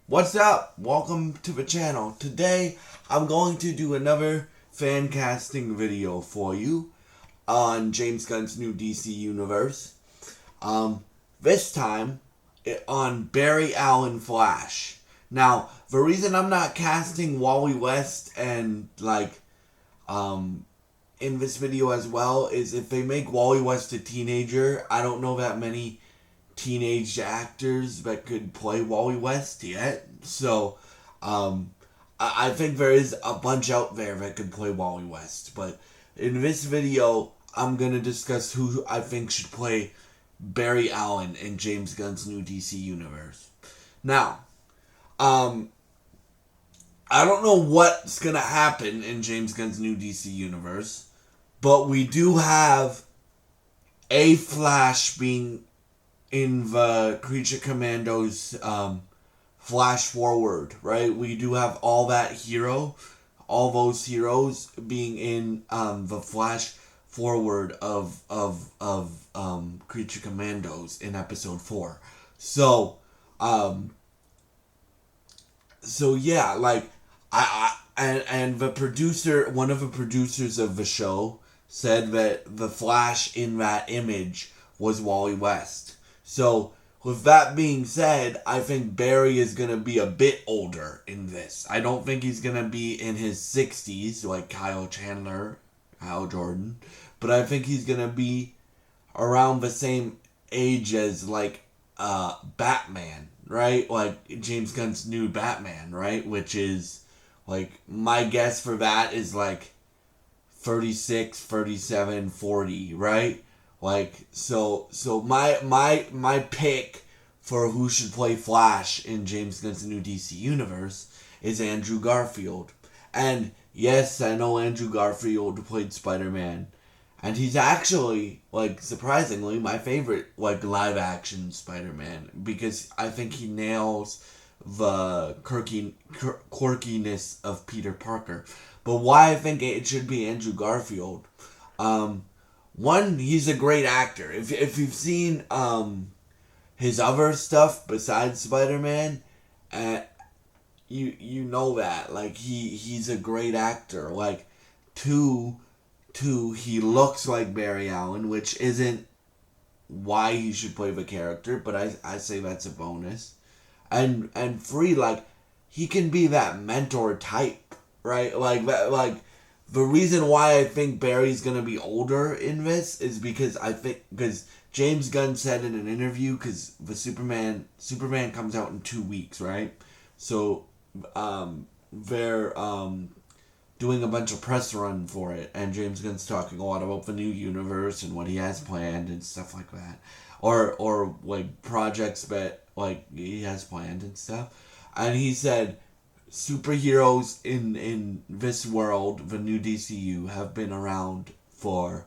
What's up? Welcome to the channel. Today, I'm going to do another fan casting video for you on James Gunn's new DC universe. This time, on Barry Allen Flash. Now, the reason I'm not casting Wally West and, in this video as well is if they make Wally West a teenager, I don't know that many teenage actors that could play Wally West yet. So, I think there is a bunch out there that could play Wally West. But in this video, I'm going to discuss who I think should play Barry Allen in James Gunn's new DC universe. Now, I don't know what's going to happen in James Gunn's new DC universe, but we do have a Flash being in the Creature Commandos Flash Forward, right? We do have all those heroes being in the Flash Forward of Creature Commandos in episode 4. So yeah, and the producer, one of the producers of the show, said that the Flash in that image was Wally West. So, with that being said, I think Barry is going to be a bit older in this. I don't think he's going to be in his 60s like Kyle Jordan, but I think he's going to be around the same age as, Batman, right? Like, James Gunn's new Batman, right? Which is, my guess for that is, 36, 37, 40, right? So my pick for who should play Flash in James Gunn's new DC universe is Andrew Garfield. And yes, I know Andrew Garfield played Spider-Man. And he's actually, surprisingly, my favorite, live action Spider-Man. Because I think he nails the quirkiness of Peter Parker. But why I think it should be Andrew Garfield, one, he's a great actor. If you've seen his other stuff besides Spider-Man, you know that he's a great actor. Two, he looks like Barry Allen, which isn't why he should play the character, but I say that's a bonus. And three, he can be that mentor type, right? The reason why I think Barry's going to be older in this is because James Gunn said in an interview, because the Superman comes out in 2 weeks, right? So they're doing a bunch of press run for it, and James Gunn's talking a lot about the new universe and what he has planned and stuff like that, or projects that he has planned and stuff, and he said superheroes in this world, the new DCU, have been around for,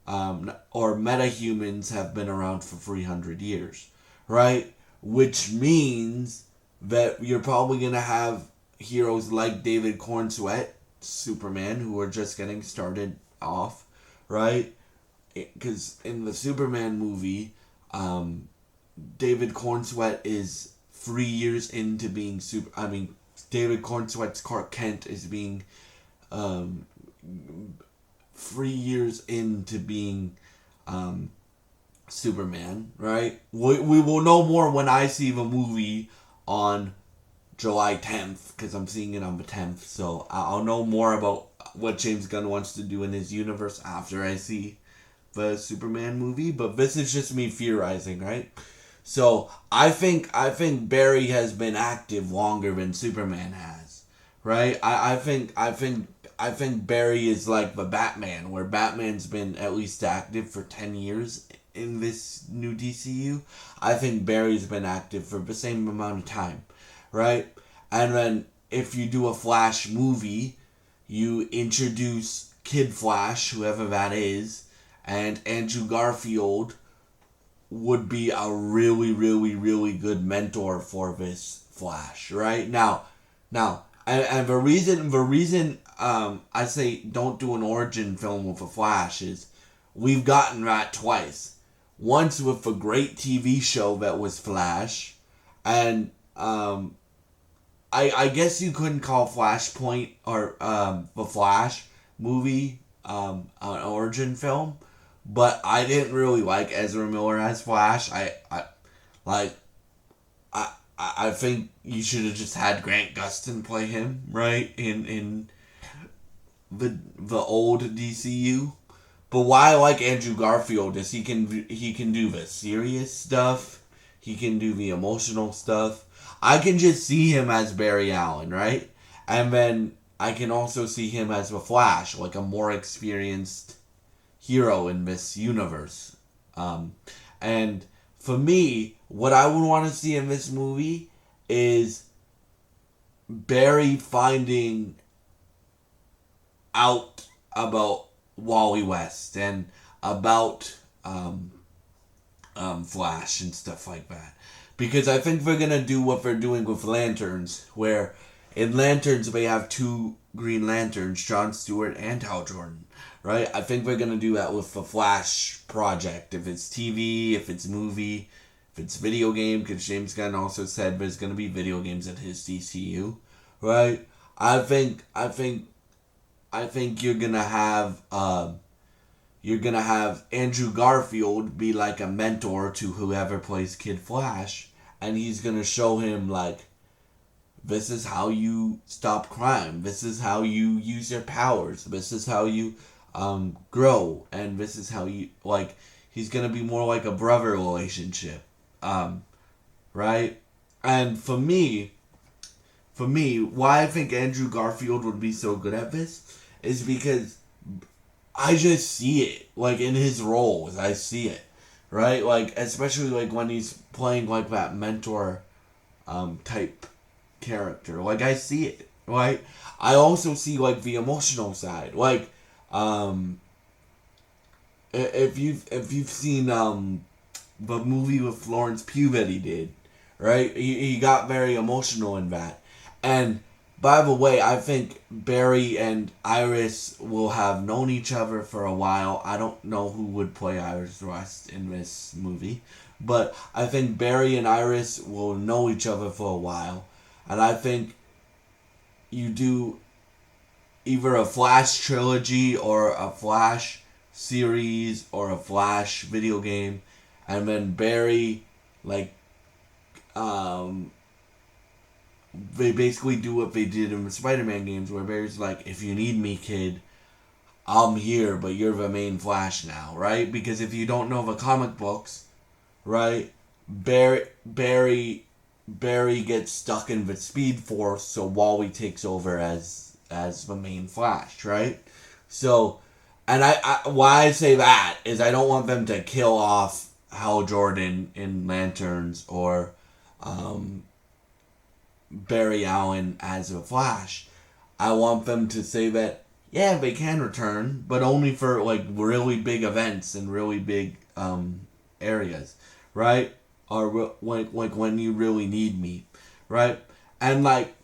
or metahumans have been around for 300 years, right? Which means that you're probably going to have heroes like David Cornsweet, Superman, who are just getting started off, right? Because in the Superman movie, David Cornsweet is 3 years into being David Cornsweet's Clark Kent is being 3 years into being Superman, right? We will know more when I see the movie on July 10th, because I'm seeing it on the 10th, so I'll know more about what James Gunn wants to do in his universe after I see the Superman movie, but this is just me theorizing, right? So I think Barry has been active longer than Superman has, right? I think Barry is like the Batman, where Batman's been at least active for 10 years in this new DCU. I think Barry's been active for the same amount of time, right? And then if you do a Flash movie, you introduce Kid Flash, whoever that is, and Andrew Garfield would be a really, really, really good mentor for this Flash, right? Now, and the reason I say don't do an origin film with a Flash is we've gotten that twice. Once with a great TV show that was Flash, and I guess you couldn't call Flashpoint or the Flash movie an origin film, but I didn't really like Ezra Miller as Flash. Like I think you should have just had Grant Gustin play him, right? In the old DCU. But why I like Andrew Garfield is he can do the serious stuff, he can do the emotional stuff. I can just see him as Barry Allen, right? And then I can also see him as the Flash, like a more experienced hero in this universe. Um, and for me, what I would want to see in this movie is Barry finding out about Wally West and about Flash and stuff like that. Because I think they're going to do what they're doing with Lanterns, where in Lanterns they have two Green Lanterns, Jon Stewart and Hal Jordan, right? I think they're going to do that with the Flash project. If it's TV, if it's movie, if it's video game, because James Gunn also said there's going to be video games at his DCU, right? I think you're gonna have Andrew Garfield be like a mentor to whoever plays Kid Flash, and he's gonna show him like, this is how you stop crime, this is how you use your powers, this is how you grow, and this is how you like. He's gonna be more like a brother relationship, right? And for me, why I think Andrew Garfield would be so good at this is because I just see it, like, in his roles. I see it, right? Like, especially, like, when he's playing, like, that mentor, type character. Like, I see it, right? I also see, like, the emotional side. Like, if you've seen, the movie with Florence Pugh that he did, right? He got very emotional in that. And by the way, I think Barry and Iris will have known each other for a while. I don't know who would play Iris West in this movie, but I think Barry and Iris will know each other for a while. And I think you do either a Flash trilogy or a Flash series or a Flash video game, and then Barry, like, they basically do what they did in the Spider-Man games, where Barry's like, if you need me, kid, I'm here, but you're the main Flash now, right? Because if you don't know the comic books, right, Barry gets stuck in the Speed Force, so Wally takes over as the main Flash, right? So, and I why I say that is I don't want them to kill off Hal Jordan in Lanterns or Barry Allen as a Flash. I want them to say that, yeah, they can return, but only for, like, really big events and really big areas, right? Or like when you really need me, right? And, like,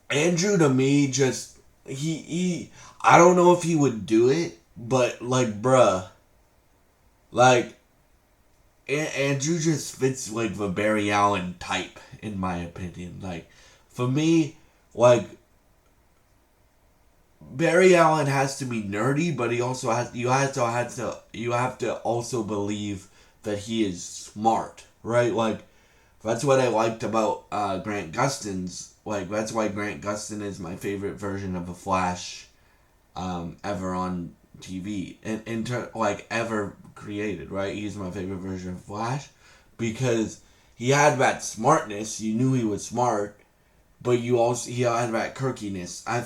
Andrew, to me, just he I don't know if he would do it, but, like, bruh, like, Andrew just fits, like, the Barry Allen type, in my opinion. Like, for me, like, Barry Allen has to be nerdy, but he also has you have to also believe that he is smart, right? Like, that's what I liked about Grant Gustin's. Like, that's why Grant Gustin is my favorite version of the Flash ever on TV, and like, ever created, right? He's my favorite version of Flash because he had that smartness. You knew he was smart, but he had that quirkiness. I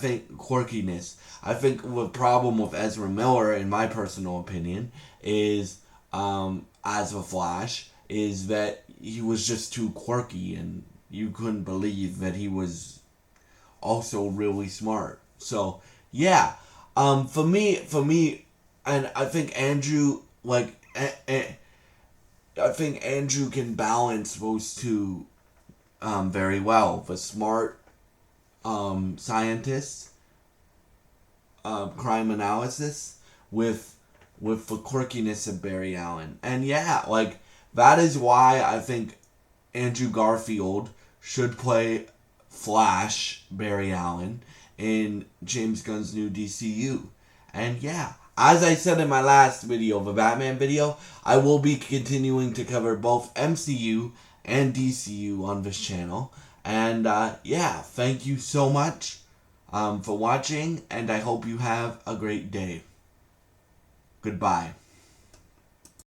think the problem with Ezra Miller, in my personal opinion, is as a Flash, is that he was just too quirky, and you couldn't believe that he was also really smart. So yeah, for me, and I think Andrew, like, I think Andrew can balance those two very well. The smart scientist, crime analysis, with the quirkiness of Barry Allen. And yeah, like, that is why I think Andrew Garfield should play Flash Barry Allen in James Gunn's new DCU. And yeah, as I said in my last video of a Batman video, I will be continuing to cover both MCU and DCU on this channel. And yeah, thank you so much for watching, and I hope you have a great day. Goodbye.